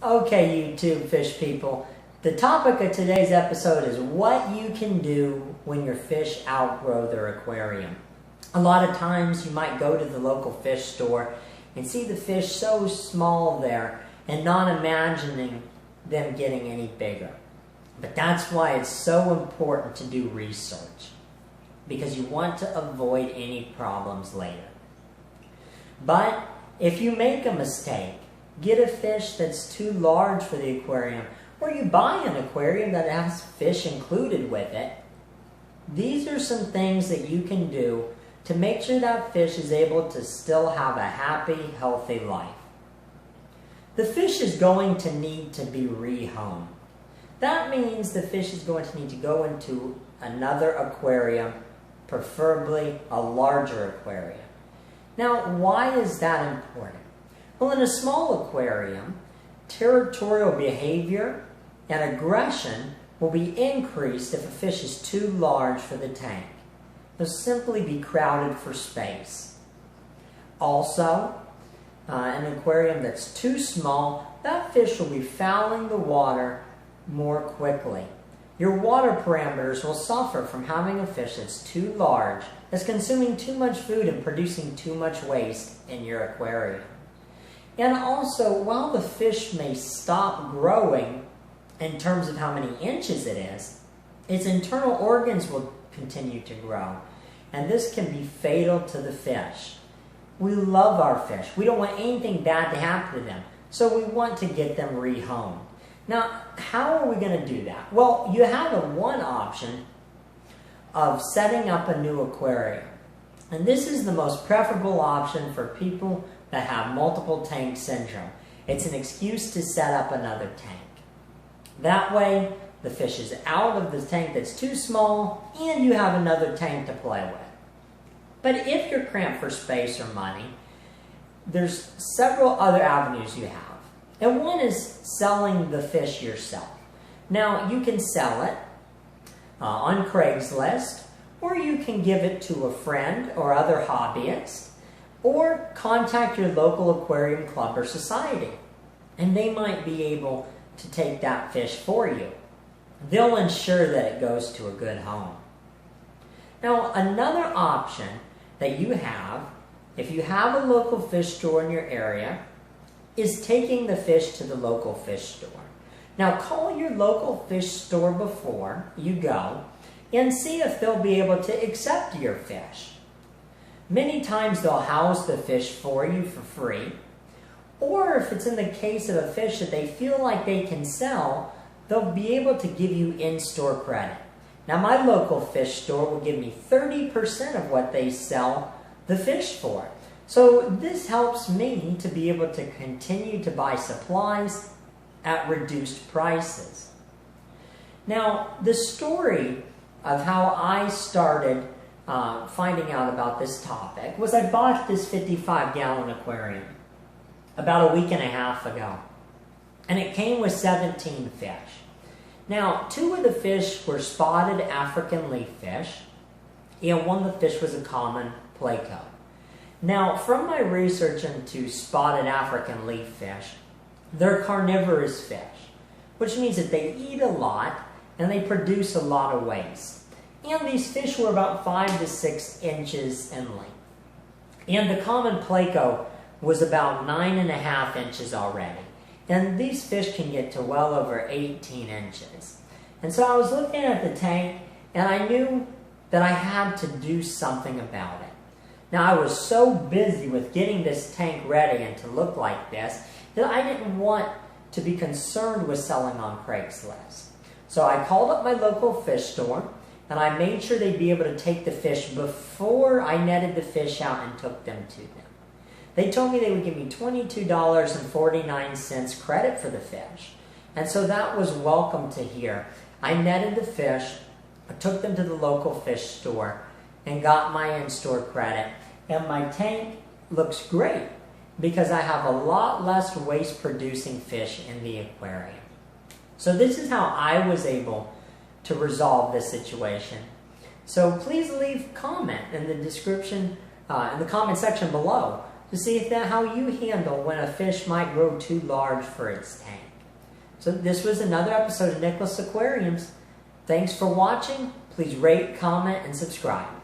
Okay, YouTube fish people, the topic of today's episode is what you can do when your fish outgrow their aquarium. A lot of times you might go to the local fish store and see the fish so small there and not imagining them getting any bigger. But that's why it's so important to do research, because you want to avoid any problems later. But if you make a mistake, get a fish that's too large for the aquarium, or you buy an aquarium that has fish included with it, these are some things that you can do to make sure that fish is able to still have a happy, healthy life. The fish is going to need to be rehomed. That means the fish is going to need to go into another aquarium, preferably a larger aquarium. Now, why is that important? Well, in a small aquarium, territorial behavior and aggression will be increased if a fish is too large for the tank. They'll simply be crowded for space. Also, an aquarium that's too small, that fish will be fouling the water more quickly. Your water parameters will suffer from having a fish that's too large, that's consuming too much food and producing too much waste in your aquarium. And also, while the fish may stop growing in terms of how many inches it is, its internal organs will continue to grow. And this can be fatal to the fish. We love our fish. We don't want anything bad to happen to them. So we want to get them rehomed. Now, how are we going to do that? Well, you have one option of setting up a new aquarium. And this is the most preferable option for people that have multiple tank syndrome. It's an excuse to set up another tank. That way, the fish is out of the tank that's too small, and you have another tank to play with. But if you're cramped for space or money, there's several other avenues you have. And one is selling the fish yourself. Now, you can sell it on Craigslist, or you can give it to a friend or other hobbyist, or contact your local aquarium club or society, and they might be able to take that fish for you. They'll ensure that it goes to a good home. Now, another option that you have, if you have a local fish store in your area, is taking the fish to the local fish store. Now, call your local fish store before you go and see if they'll be able to accept your fish. Many times they'll house the fish for you for free, or if it's in the case of a fish that they feel like they can sell, they'll be able to give you in-store credit. Now, my local fish store will give me 30% of what they sell the fish for. So this helps me to be able to continue to buy supplies at reduced prices. Now, the story of how I started finding out about this topic was I bought this 55-gallon aquarium about a week and a half ago, and it came with 17 fish. Now, 2 of the fish were spotted African leaf fish, and one of the fish was a common placo. Now, from my research into spotted African leaf fish, they're carnivorous fish, which means that they eat a lot and they produce a lot of waste. And these fish were about 5 to 6 inches in length. And the common placo was about 9.5 inches already. And these fish can get to well over 18 inches. And so I was looking at the tank, and I knew that I had to do something about it. Now, I was so busy with getting this tank ready and to look like this that I didn't want to be concerned with selling on Craigslist. So I called up my local fish store, and I made sure they'd be able to take the fish before I netted the fish out and took them to them. They told me they would give me $22.49 credit for the fish. And so that was welcome to hear. I netted the fish, I took them to the local fish store, and got my in-store credit. And my tank looks great because I have a lot less waste-producing fish in the aquarium. So this is how I was able to resolve this situation. So please leave a comment in the description, in the comment section below, to see if how you handle when a fish might grow too large for its tank. So this was another episode of Nicholas Aquariums. Thanks for watching. Please rate, comment, and subscribe.